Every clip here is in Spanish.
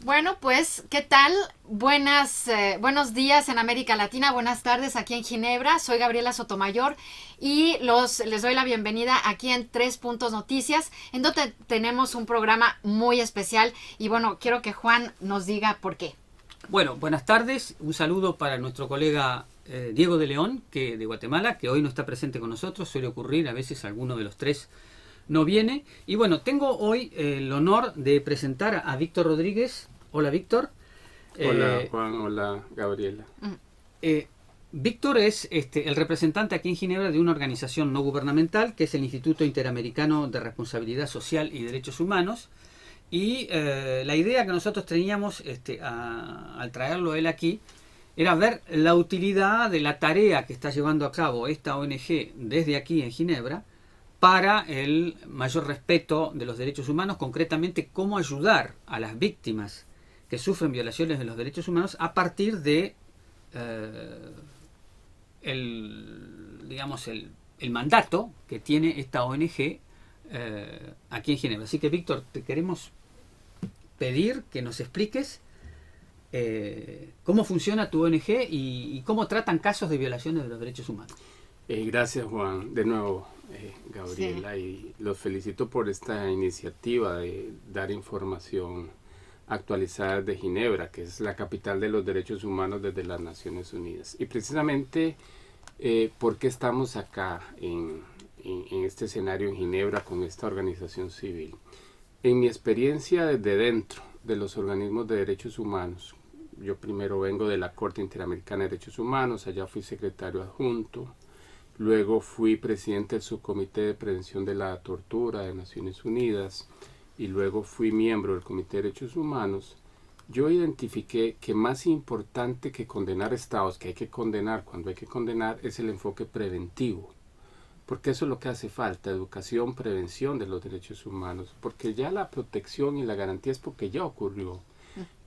Bueno, pues, ¿qué tal? Buenos días en América Latina, buenas tardes aquí en Ginebra. Soy Gabriela Sotomayor y les doy la bienvenida aquí en Tres Puntos Noticias, en donde tenemos un programa muy especial. Y bueno, quiero que Juan nos diga por qué. Bueno, buenas tardes. Un saludo para nuestro colega Diego de León, de Guatemala, que hoy no está presente con nosotros. Suele ocurrir, a veces alguno de los tres no viene. Y bueno, tengo hoy el honor de presentar a Víctor Rodríguez. Hola, Víctor. Hola Eh, Juan, hola Gabriela. eh, Víctor es el representante aquí en Ginebra de una organización no gubernamental que es el Instituto Interamericano de Responsabilidad Social y Derechos Humanos. Y la idea que nosotros teníamos al traerlo él aquí era ver la utilidad de la tarea que está llevando a cabo esta ONG desde aquí en Ginebra para el mayor respeto de los derechos humanos, concretamente cómo ayudar a las víctimas que sufren violaciones de los derechos humanos a partir de eh, el mandato que tiene esta ONG aquí en Ginebra. Así que, Víctor, te queremos pedir que nos expliques cómo funciona tu ONG y cómo tratan casos de violaciones de los derechos humanos. Gracias Juan, de nuevo Sí. Gabriela, y los felicito por esta iniciativa de dar información actualizada de Ginebra, que es la capital de los derechos humanos desde las Naciones Unidas. Y precisamente, ¿por qué estamos acá en este escenario en Ginebra con esta organización civil? En mi experiencia desde dentro de los organismos de derechos humanos, yo primero vengo de la Corte Interamericana de Derechos Humanos, allá fui secretario adjunto, luego fui presidente del Subcomité de Prevención de la Tortura de Naciones Unidas y luego fui miembro del Comité de Derechos Humanos. Yo identifiqué que más importante que condenar estados, que hay que condenar cuando hay que condenar, es el enfoque preventivo. Porque eso es lo que hace falta, educación, prevención de los derechos humanos, porque ya la protección y la garantía es porque ya ocurrió.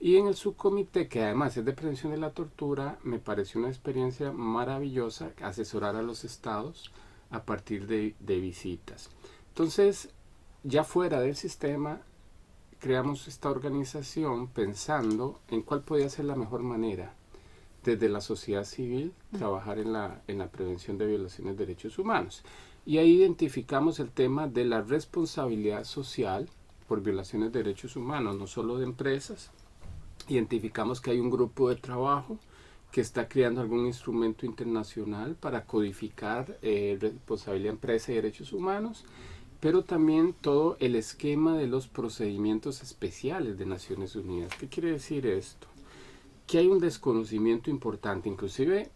Y en el subcomité, que además es de prevención de la tortura, me pareció una experiencia maravillosa asesorar a los estados a partir de visitas. Entonces, ya fuera del sistema, creamos esta organización pensando en cuál podía ser la mejor manera desde la sociedad civil trabajar en la prevención de violaciones de derechos humanos. Y ahí identificamos el tema de la responsabilidad social por violaciones de derechos humanos, no solo de empresas. Identificamos que hay un grupo de trabajo que está creando algún instrumento internacional para codificar responsabilidad de empresa y derechos humanos, pero también todo el esquema de los procedimientos especiales de Naciones Unidas. ¿Qué quiere decir esto? Que hay un desconocimiento importante, inclusive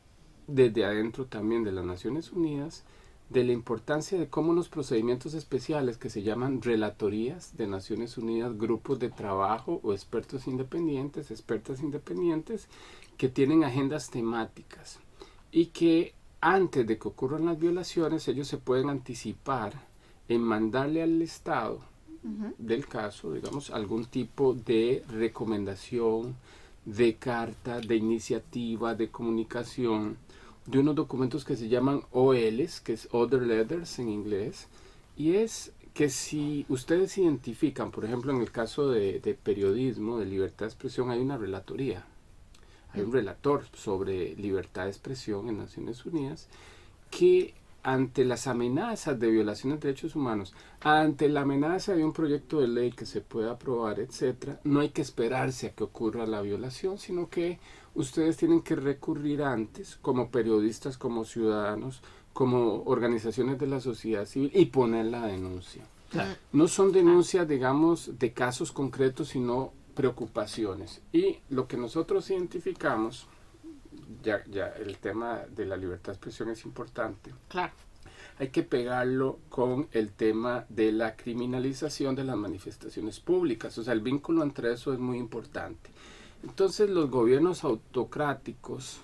desde adentro también de las Naciones Unidas, de la importancia de cómo los procedimientos especiales que se llaman relatorías de Naciones Unidas, grupos de trabajo o expertos independientes, expertas independientes, que tienen agendas temáticas y que antes de que ocurran las violaciones ellos se pueden anticipar en mandarle al Estado del caso, digamos, algún tipo de recomendación, de carta, de iniciativa, de comunicación, de unos documentos que se llaman OLs, que es Other Letters en inglés, y es que si ustedes identifican, por ejemplo, en el caso de periodismo, de libertad de expresión, hay una relatoría, hay un relator sobre libertad de expresión en Naciones Unidas, que ante las amenazas de violaciones de derechos humanos, ante la amenaza de un proyecto de ley que se pueda aprobar, etcétera, no hay que esperarse a que ocurra la violación, sino que ustedes tienen que recurrir antes, como periodistas, como ciudadanos, como organizaciones de la sociedad civil, y poner la denuncia. Claro. No son denuncias, digamos, de casos concretos, sino preocupaciones. Y lo que nosotros identificamos, ya el tema de la libertad de expresión es importante. Claro. Hay que pegarlo con el tema de la criminalización de las manifestaciones públicas. O sea, el vínculo entre eso es muy importante. Entonces, los gobiernos autocráticos,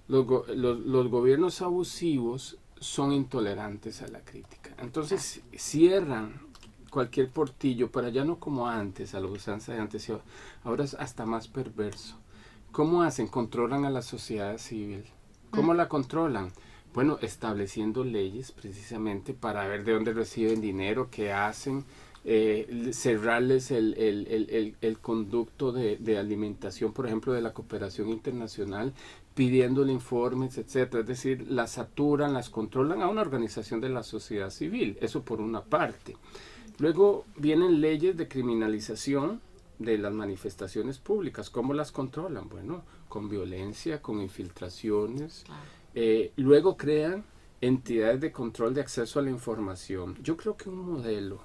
los gobiernos abusivos son intolerantes a la crítica. Entonces, cierran cualquier portillo, pero ya no como antes, a la usanza de antes, ahora es hasta más perverso. ¿Cómo hacen? Controlan a la sociedad civil. ¿Cómo la controlan? Bueno, estableciendo leyes precisamente para ver de dónde reciben dinero, qué hacen, cerrarles el conducto de alimentación, por ejemplo, de la cooperación internacional, pidiéndole informes, etcétera. Es decir, las saturan, las controlan a una organización de la sociedad civil. Eso por una parte. Luego vienen leyes de criminalización de las manifestaciones públicas. ¿Cómo las controlan? Bueno, con violencia, con infiltraciones. Luego crean entidades de control de acceso a la información. Yo creo que un modelo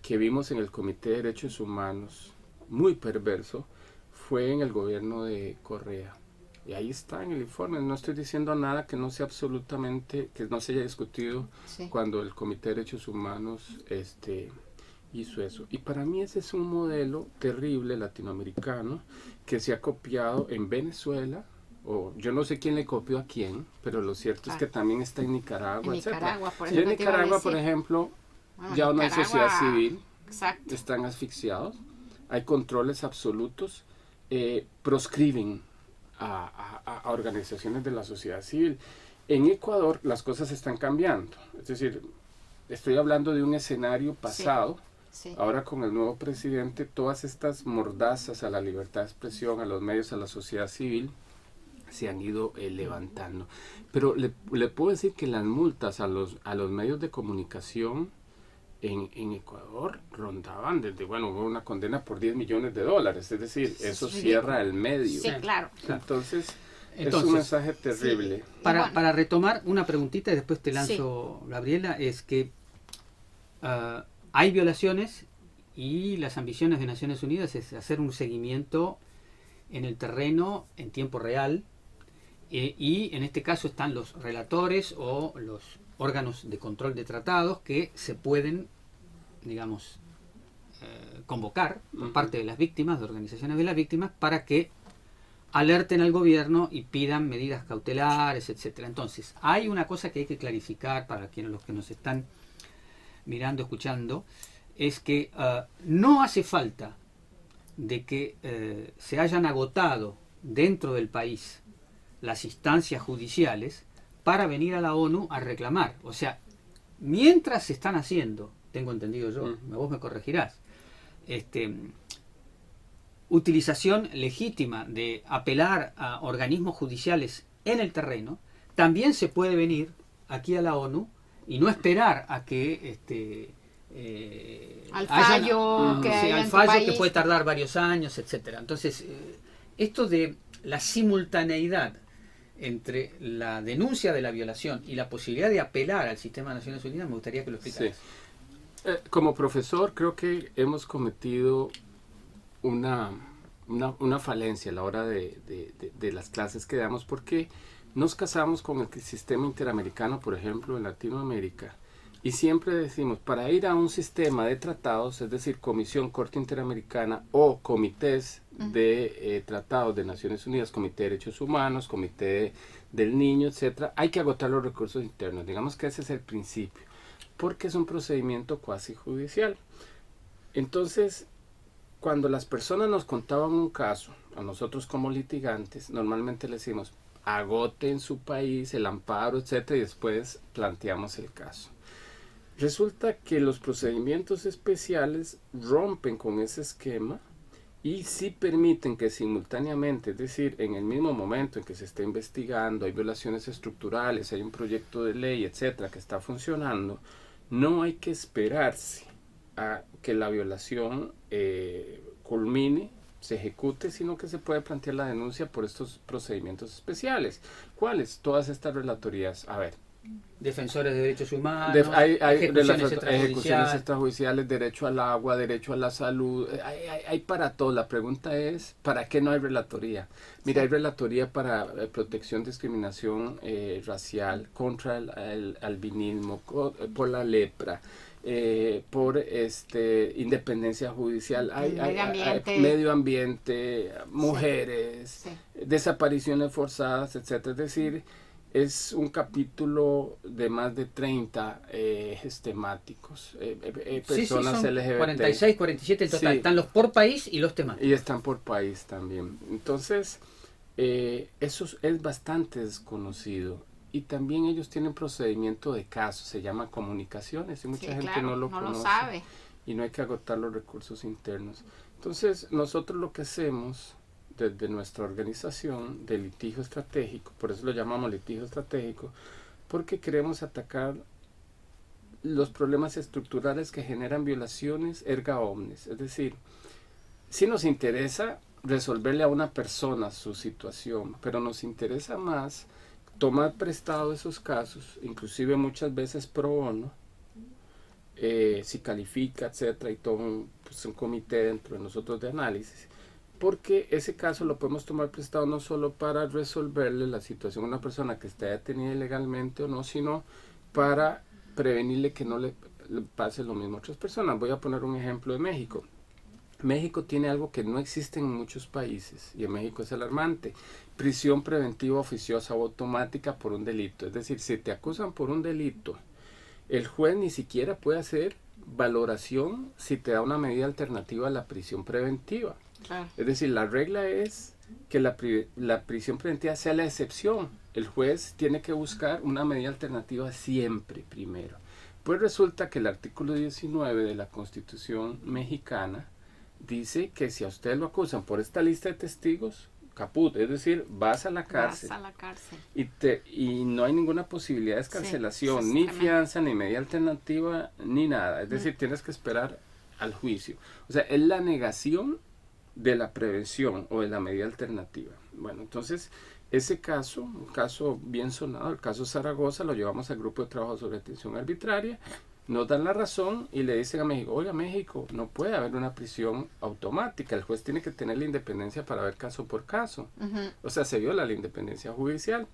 que vimos en el Comité de Derechos Humanos, muy perverso, fue en el gobierno de Correa. Y ahí está en el informe. No estoy diciendo nada que no sea absolutamente, que no se haya discutido cuando el Comité de Derechos Humanos hizo eso. Y para mí ese es un modelo terrible latinoamericano que se ha copiado en Venezuela, o yo no sé quién le copió a quién, pero lo cierto es que también está en Nicaragua, etc. En Nicaragua, por ejemplo, ya no hay sociedad civil, están asfixiados, hay controles absolutos, proscriben a organizaciones de la sociedad civil. En Ecuador las cosas están cambiando, es decir, estoy hablando de un escenario pasado. Ahora con el nuevo presidente, todas estas mordazas a la libertad de expresión, a los medios, a la sociedad civil, se han ido levantando. Pero le puedo decir que las multas a los medios de comunicación en Ecuador rondaban desde, hubo una condena por $10 millones, es decir, eso cierra el medio. Sí, claro. Entonces es un mensaje terrible. Sí. Para retomar una preguntita y después te lanzo, Gabriela, es que hay violaciones y las ambiciones de Naciones Unidas es hacer un seguimiento en el terreno en tiempo real, y en este caso están los relatores o los órganos de control de tratados que se pueden, digamos, convocar por parte de las víctimas, de organizaciones de las víctimas, para que alerten al gobierno y pidan medidas cautelares, etcétera. Entonces, hay una cosa que hay que clarificar para los que nos están mirando, escuchando, es que no hace falta de que se hayan agotado dentro del país las instancias judiciales para venir a la ONU a reclamar. O sea, mientras se están haciendo, tengo entendido yo, vos me corregirás, utilización legítima de apelar a organismos judiciales en el terreno, también se puede venir aquí a la ONU y no esperar a que al fallo que puede tardar varios años, etcétera. Entonces, esto de la simultaneidad entre la denuncia de la violación y la posibilidad de apelar al sistema de Naciones Unidas, me gustaría que lo explicaras. Sí. Como profesor, creo que hemos cometido una falencia a la hora de las clases que damos, porque nos casamos con el sistema interamericano, por ejemplo, en Latinoamérica, y siempre decimos, para ir a un sistema de tratados, es decir, Comisión Corte Interamericana o comités de tratados de Naciones Unidas, Comité de Derechos Humanos, Comité del Niño, etcétera, hay que agotar los recursos internos. Digamos que ese es el principio, porque es un procedimiento cuasi judicial. Entonces, cuando las personas nos contaban un caso, a nosotros como litigantes, normalmente le decimos, agote en su país el amparo, etcétera, y después planteamos el caso. Resulta que los procedimientos especiales rompen con ese esquema y sí permiten que simultáneamente, es decir, en el mismo momento en que se está investigando, hay violaciones estructurales, hay un proyecto de ley, etcétera, que está funcionando, no hay que esperarse a que la violación culmine, se ejecute, sino que se puede plantear la denuncia por estos procedimientos especiales. ¿Cuáles? Todas estas relatorías. A ver. Defensores de derechos humanos, hay ejecuciones extrajudiciales, derecho al agua, derecho a la salud, hay para todo. La pregunta es, ¿para qué no hay relatoría? Mira, hay relatoría para protección, discriminación racial, contra el albinismo, por la lepra, por independencia judicial, hay medio ambiente, mujeres, desapariciones forzadas, etcétera. Es decir, es un capítulo de más de 30 temáticos, personas son LGBT. 46, 47 en total. Están los por país y los temáticos. Y están por país también. Entonces, eso es bastante desconocido. Y también ellos tienen procedimiento de caso, se llama comunicaciones, y mucha gente no lo conoce. Lo sabe. y no hay que agotar los recursos internos. Entonces, nosotros lo que hacemos desde nuestra organización de litigio estratégico, por eso lo llamamos litigio estratégico, porque queremos atacar los problemas estructurales que generan violaciones erga omnes. Es decir, sí nos interesa resolverle a una persona su situación, pero nos interesa más tomar prestado esos casos, inclusive muchas veces pro bono, si califica, etcétera, y todo un comité dentro de nosotros de análisis, porque ese caso lo podemos tomar prestado no solo para resolverle la situación a una persona que está detenida ilegalmente o no, sino para prevenirle que no le pase lo mismo a otras personas. Voy a poner un ejemplo de México. México tiene algo que no existe en muchos países, y en México es alarmante: prisión preventiva oficiosa o automática por un delito. Es decir, si te acusan por un delito, el juez ni siquiera puede hacer valoración si te da una medida alternativa a la prisión preventiva. Claro. Es decir, la regla es que la prisión preventiva sea la excepción. El juez tiene que buscar una medida alternativa siempre primero. Pues resulta que el artículo 19 de la Constitución mexicana dice que si a usted lo acusan por esta lista de testigos, caput, es decir, vas a la cárcel. Vas a la cárcel. Y no hay ninguna posibilidad de escarcelación, ni fianza, ni medida alternativa, ni nada. Es decir, tienes que esperar al juicio. O sea, es la negación de la prevención o de la medida alternativa. Bueno, entonces, ese caso, un caso bien sonado, el caso Zaragoza, lo llevamos al grupo de trabajo sobre detención arbitraria. Nos dan la razón y le dicen a México: oiga, México, no puede haber una prisión automática, el juez tiene que tener la independencia para ver caso por caso. O sea, se viola la independencia judicial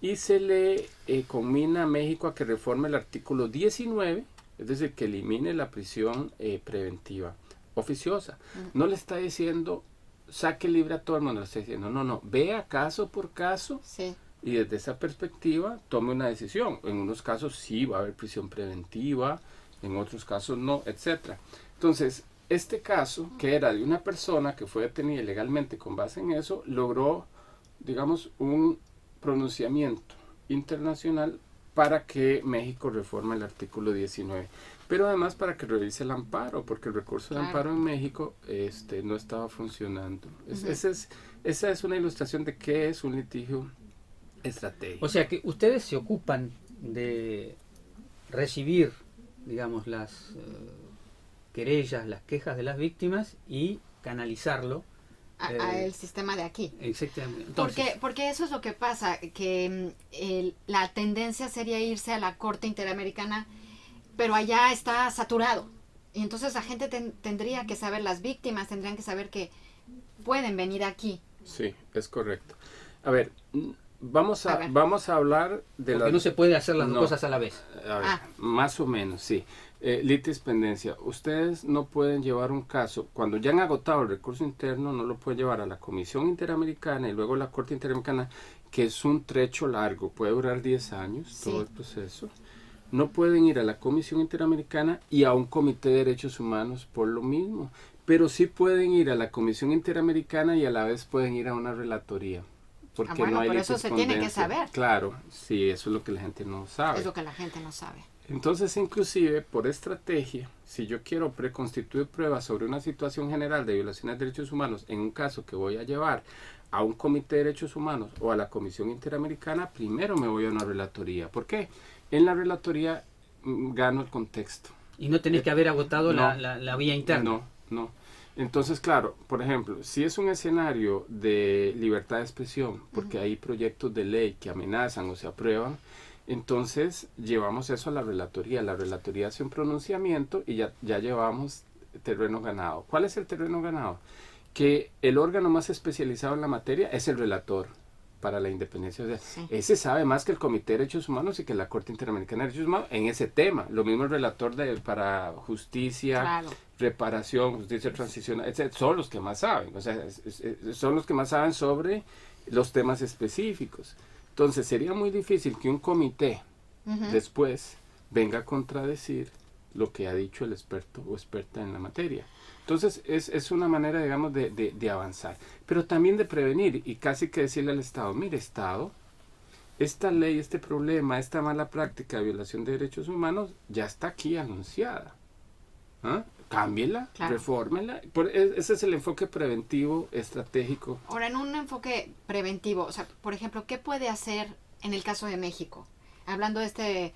y se le conmina a México a que reforme el artículo 19, es decir, que elimine la prisión preventiva oficiosa. No le está diciendo saque libre a todo el mundo, le está diciendo no, vea caso por caso. Sí. Y desde esa perspectiva tome una decisión. En unos casos sí va a haber prisión preventiva, en otros casos no, etc. Entonces, este caso, que era de una persona que fue detenida ilegalmente con base en eso, logró, digamos, un pronunciamiento internacional para que México reforme el artículo 19. Pero además para que revise el amparo, porque el recurso de amparo en México no estaba funcionando. Esa es una ilustración de qué es un litigio estratégico. O sea que ustedes se ocupan de recibir, digamos, las querellas, las quejas de las víctimas y canalizarlo a el sistema de aquí. Exactamente. Entonces, porque eso es lo que pasa, que la tendencia sería irse a la Corte Interamericana, pero allá está saturado. Y entonces la gente tendría que saber, las víctimas tendrían que saber que pueden venir aquí. Sí, es correcto. A ver, vamos a hablar de porque no se puede hacer las dos cosas a la vez. A ver, más o menos, sí. Litispendencia. Ustedes no pueden llevar un caso, cuando ya han agotado el recurso interno, no lo pueden llevar a la Comisión Interamericana y luego a la Corte Interamericana, que es un trecho largo, puede durar 10 años todo el proceso. No pueden ir a la Comisión Interamericana y a un Comité de Derechos Humanos por lo mismo, pero sí pueden ir a la Comisión Interamericana y a la vez pueden ir a una relatoría. Porque no hay pero eso se tiene que saber. Claro, sí, eso es lo que la gente no sabe. Es lo que la gente no sabe. Entonces, inclusive, por estrategia, si yo quiero preconstituir pruebas sobre una situación general de violaciones de derechos humanos, en un caso que voy a llevar a un Comité de Derechos Humanos o a la Comisión Interamericana, primero me voy a una relatoría. ¿Por qué? En la relatoría gano el contexto. Y no tenés que haber agotado la vía interna. No. Entonces, claro, por ejemplo, si es un escenario de libertad de expresión, porque hay proyectos de ley que amenazan o se aprueban, entonces llevamos eso a la relatoría. La relatoría hace un pronunciamiento y ya llevamos terreno ganado. ¿Cuál es el terreno ganado? Que el órgano más especializado en la materia es el relator para la independencia. O sea, ese sabe más que el Comité de Derechos Humanos y que la Corte Interamericana de Derechos Humanos en ese tema. Lo mismo el relator para justicia, reparación, justicia transicional, etc. Son los que más saben. O sea, son los que más saben sobre los temas específicos. Entonces, sería muy difícil que un comité después venga a contradecir lo que ha dicho el experto o experta en la materia. Entonces, es una manera, digamos, de avanzar. Pero también de prevenir y casi que decirle al Estado: mire, Estado, esta ley, este problema, esta mala práctica de violación de derechos humanos ya está aquí anunciada. cámbiela, Claro. refórmela. Ese es el enfoque preventivo estratégico. Ahora, en un enfoque preventivo, o sea, por ejemplo, ¿qué puede hacer en el caso de México? Hablando de este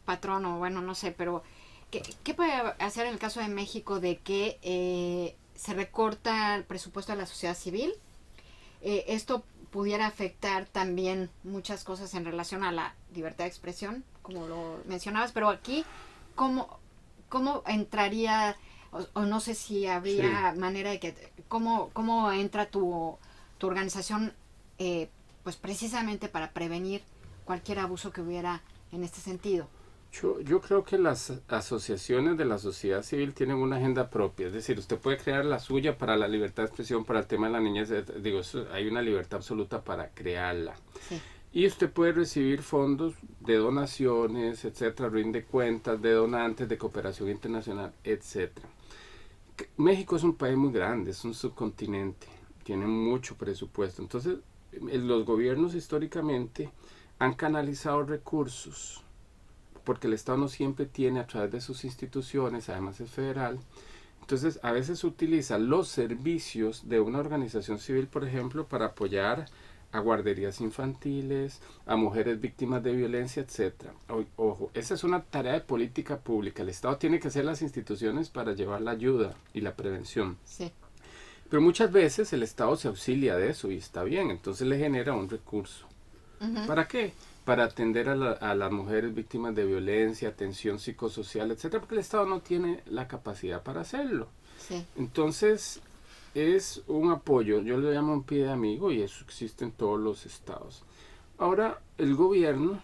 patrón, o bueno, no sé, pero ¿qué puede hacer en el caso de México de que se recorta el presupuesto de la sociedad civil? Esto pudiera afectar también muchas cosas en relación a la libertad de expresión, como lo mencionabas, pero aquí, ¿cómo entraría, o no sé si habría manera de que, cómo entra tu organización, pues precisamente para prevenir cualquier abuso que hubiera en este sentido? Yo creo que las asociaciones de la sociedad civil tienen una agenda propia, es decir, usted puede crear la suya para la libertad de expresión, para el tema de la niñez, hay una libertad absoluta para crearla. Sí. Y usted puede recibir fondos de donaciones, etcétera, rinde cuentas de donantes, de cooperación internacional, etcétera. México es un país muy grande, es un subcontinente, tiene mucho presupuesto, entonces los gobiernos históricamente han canalizado recursos, porque el Estado no siempre tiene a través de sus instituciones, además es federal, entonces a veces utiliza los servicios de una organización civil, por ejemplo, para apoyar a guarderías infantiles, a mujeres víctimas de violencia, etcétera. Ojo, esa es una tarea de política pública, el Estado tiene que ser las instituciones para llevar la ayuda y la prevención. Sí. Pero muchas veces el Estado se auxilia de eso y está bien, entonces le genera un recurso. Uh-huh. ¿Para qué? Para atender a las mujeres víctimas de violencia, atención psicosocial, etcétera, porque el Estado no tiene la capacidad para hacerlo. Sí. Entonces, es un apoyo, yo le llamo un pie de amigo y eso existe en todos los estados. Ahora, el gobierno,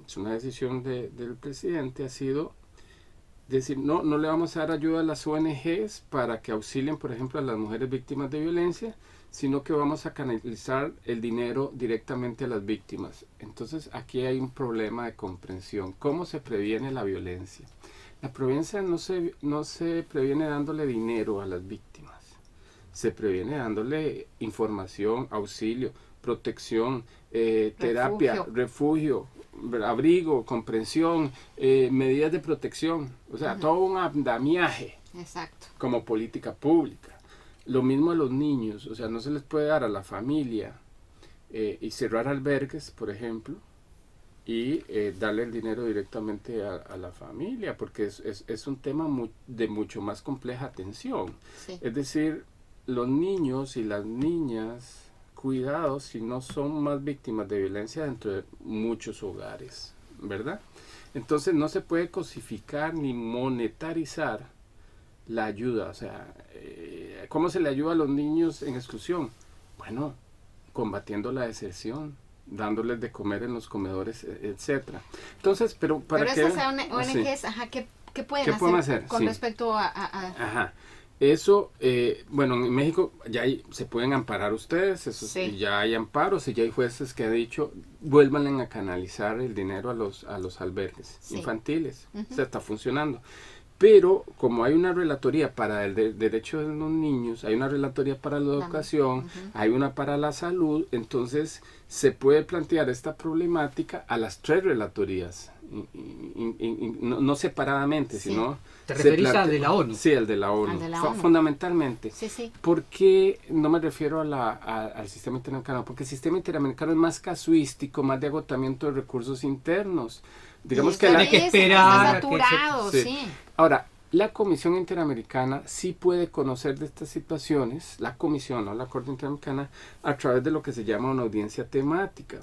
es una decisión del presidente, ha sido decir, no le vamos a dar ayuda a las ONGs para que auxilien, por ejemplo, a las mujeres víctimas de violencia, sino que vamos a canalizar el dinero directamente a las víctimas. Entonces aquí hay un problema de comprensión. ¿Cómo se previene la violencia? La violencia no se previene dándole dinero a las víctimas. Se previene dándole información, auxilio, protección, terapia, refugio, abrigo, comprensión, medidas de protección. O sea, todo un andamiaje. Exacto. Como política pública. Lo mismo a los niños, o sea, no se les puede dar a la familia y cerrar albergues, por ejemplo, y darle el dinero directamente a la familia, porque es un tema de mucho más compleja atención. Sí. Es decir, los niños y las niñas, cuidados si no son más víctimas de violencia dentro de muchos hogares, ¿verdad? Entonces no se puede cosificar ni monetarizar la ayuda, o sea, ¿cómo se le ayuda a los niños en exclusión? Bueno, combatiendo la deserción, dándoles de comer en los comedores, etcétera. Entonces, pero esas ONGs, ajá, ¿qué pueden hacer con respecto a...? Ajá, eso, bueno, en México ya se pueden amparar ustedes, eso, sí. Ya hay amparos y ya hay jueces que han dicho, vuelvan a canalizar el dinero a los albergues infantiles, o sea, está funcionando. Pero como hay una relatoría para el derecho de los niños, hay una relatoría para la educación, hay una para la salud, entonces se puede plantear esta problemática a las tres relatorías, no separadamente, sino... ¿Te referís al de la ONU? Sí, al de la ONU, fundamentalmente. Sí, sí. ¿Por qué no me refiero al sistema interamericano? Porque el sistema interamericano es más casuístico, más de agotamiento de recursos internos. Digamos que hay que esperar. Saturado, sí. Ahora, la Comisión Interamericana sí puede conocer de estas situaciones, la Comisión, no la Corte Interamericana, a través de lo que se llama una audiencia temática.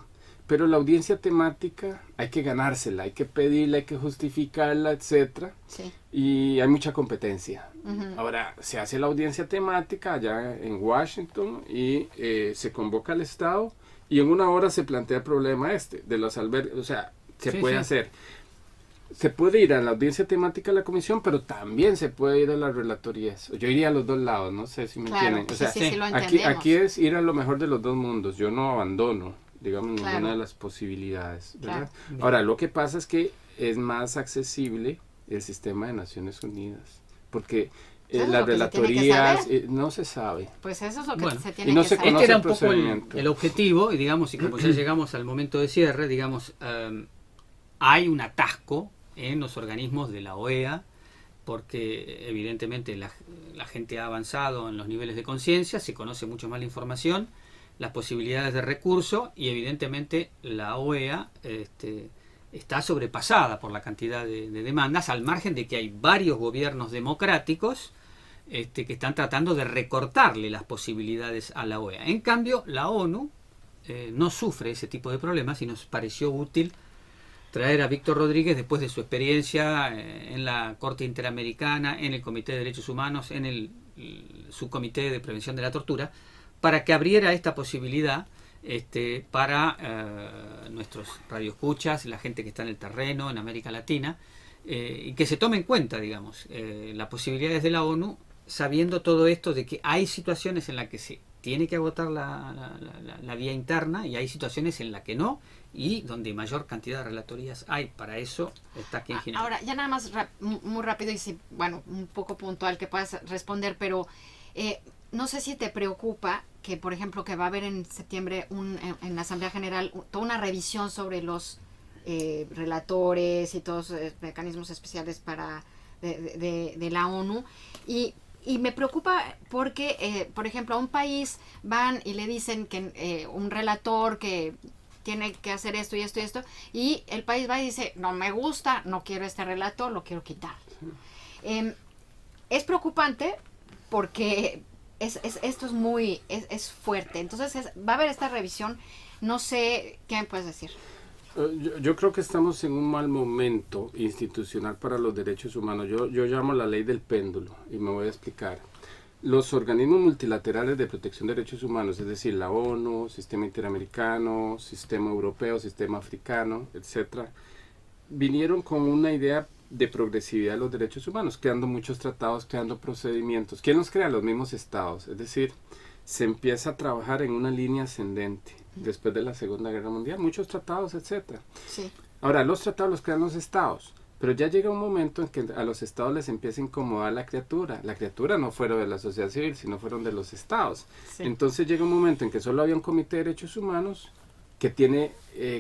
Pero la audiencia temática hay que ganársela, hay que pedirla, hay que justificarla, etcétera. Sí. Y hay mucha competencia. Ahora, se hace la audiencia temática allá en Washington y se convoca al Estado y en una hora se plantea el problema de los albergues, o sea, se puede hacer. Se puede ir a la audiencia temática de la comisión, pero también se puede ir a las relatorías. Yo iría a los dos lados, no sé si me entienden. O sea, sí, lo aquí es ir a lo mejor de los dos mundos. Yo no abandono, digamos, ninguna de las posibilidades, ¿verdad? Claro. Ahora, lo que pasa es que es más accesible el sistema de Naciones Unidas, porque las relatorías no se sabe. Pues eso es lo que se tiene y no que se saber. conoce era un poco el objetivo, y digamos, y como ya llegamos al momento de cierre, digamos, hay un atasco en los organismos de la OEA porque evidentemente la gente ha avanzado en los niveles de conciencia, se conoce mucho más la información, las posibilidades de recurso, y evidentemente la OEA está sobrepasada por la cantidad de demandas, al margen de que hay varios gobiernos democráticos que están tratando de recortarle las posibilidades a la OEA. En cambio, la ONU no sufre ese tipo de problemas, y nos pareció útil traer a Víctor Rodríguez, después de su experiencia en la Corte Interamericana, en el Comité de Derechos Humanos, en el Subcomité de Prevención de la Tortura, para que abriera esta posibilidad para nuestros radioescuchas, la gente que está en el terreno, en América Latina, y que se tome en cuenta, digamos, las posibilidades de la ONU, sabiendo todo esto de que hay situaciones en las que se tiene que agotar la vía interna, y hay situaciones en las que no, y donde mayor cantidad de relatorías hay. Para eso está aquí en Ginebra. Ahora, ya nada más muy rápido, y si, bueno, un poco puntual que puedas responder, pero no sé si te preocupa que, por ejemplo, que va a haber en septiembre en la Asamblea General toda una revisión sobre los relatores y todos los mecanismos especiales de la ONU, y me preocupa porque, por ejemplo, a un país van y le dicen que un relator que tiene que hacer esto y esto y esto, y el país va y dice, no me gusta, no quiero este relator, lo quiero quitar. Es preocupante porque esto es fuerte. Entonces va a haber esta revisión. No sé, ¿qué me puedes decir? Yo creo que estamos en un mal momento institucional para los derechos humanos. Yo llamo la ley del péndulo, y me voy a explicar. Los organismos multilaterales de protección de derechos humanos, es decir, la ONU, Sistema Interamericano, Sistema Europeo, Sistema Africano, etcétera, vinieron con una idea de progresividad de los derechos humanos, creando muchos tratados, creando procedimientos. ¿Quién los crea? Los mismos estados. Es decir, se empieza a trabajar en una línea ascendente después de la Segunda Guerra Mundial, muchos tratados, etcétera. Sí. Ahora, los tratados los crean los estados, pero ya llega un momento en que a los estados les empieza a incomodar la criatura. La criatura no fueron de la sociedad civil, sino fueron de los estados. Sí. Entonces llega un momento en que solo había un comité de derechos humanos que tiene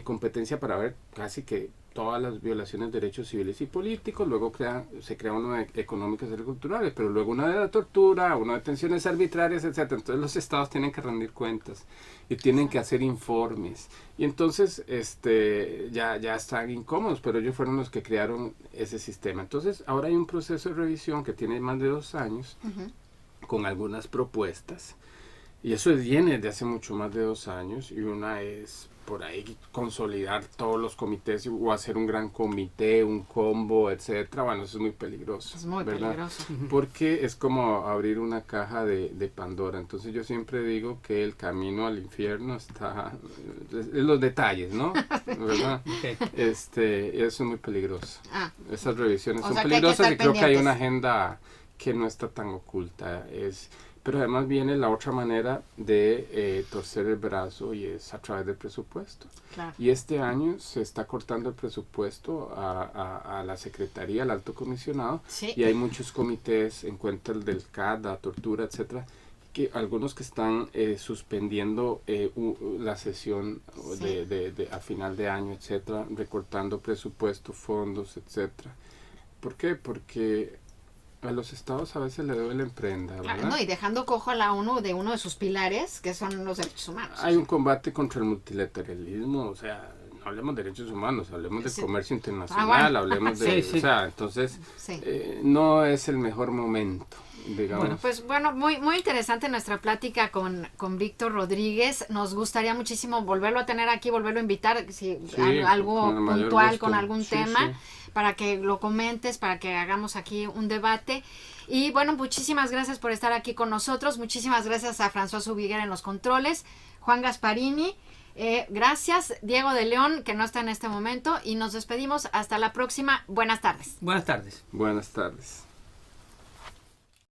competencia para ver casi que todas las violaciones de derechos civiles y políticos. Luego se crea uno de económicas y culturales, pero luego una de la tortura, una de detenciones arbitrarias, etcétera. Entonces los estados tienen que rendir cuentas y tienen que hacer informes. Y entonces ya están incómodos, pero ellos fueron los que crearon ese sistema. Entonces ahora hay un proceso de revisión que tiene más de 2 años, con algunas propuestas. Y eso viene de hace mucho más de 2 años, y una es por ahí consolidar todos los comités o hacer un gran comité, un combo, etcétera. Bueno, eso es muy peligroso. Es muy peligroso. Porque es como abrir una caja de Pandora. Entonces yo siempre digo que el camino al infierno está en los detalles, ¿no? ¿Verdad? Okay. Eso es muy peligroso. Esas revisiones son sea, peligrosas, y creo que hay pendientes. una agenda que no está tan oculta. Pero además viene la otra manera de torcer el brazo, y es a través del presupuesto. Claro. Y este año se está cortando el presupuesto a la Secretaría, al Alto Comisionado, Sí. y hay muchos comités, en cuenta el del CAD, la tortura, etcétera, que algunos que están suspendiendo la sesión Sí. a final de año, etcétera, recortando presupuesto, fondos, etcétera. ¿Por qué? Porque a los estados a veces le duele emprenda, ¿verdad? Claro, no, y dejando cojo a la ONU de uno de sus pilares, que son los derechos humanos. Hay un combate contra el multilateralismo, o sea, no hablemos de derechos humanos, hablemos de Sí. comercio internacional, Bueno. hablemos de... Sí, sí. O sea, entonces, Sí. no es el mejor momento, digamos. Pues bueno, muy interesante nuestra plática con Víctor Rodríguez. Nos gustaría muchísimo volverlo a tener aquí, volverlo a invitar, si Sí, algo con el mayor puntual, gusto. con algún Sí, tema, sí. para que lo comentes, para que hagamos aquí un debate. Y bueno, muchísimas gracias por estar aquí con nosotros. Muchísimas gracias a François Zubiguer en los controles, Juan Gasparini. Gracias, Diego de León, que no está en este momento, y nos despedimos hasta la próxima. Buenas tardes. Buenas tardes. Buenas tardes.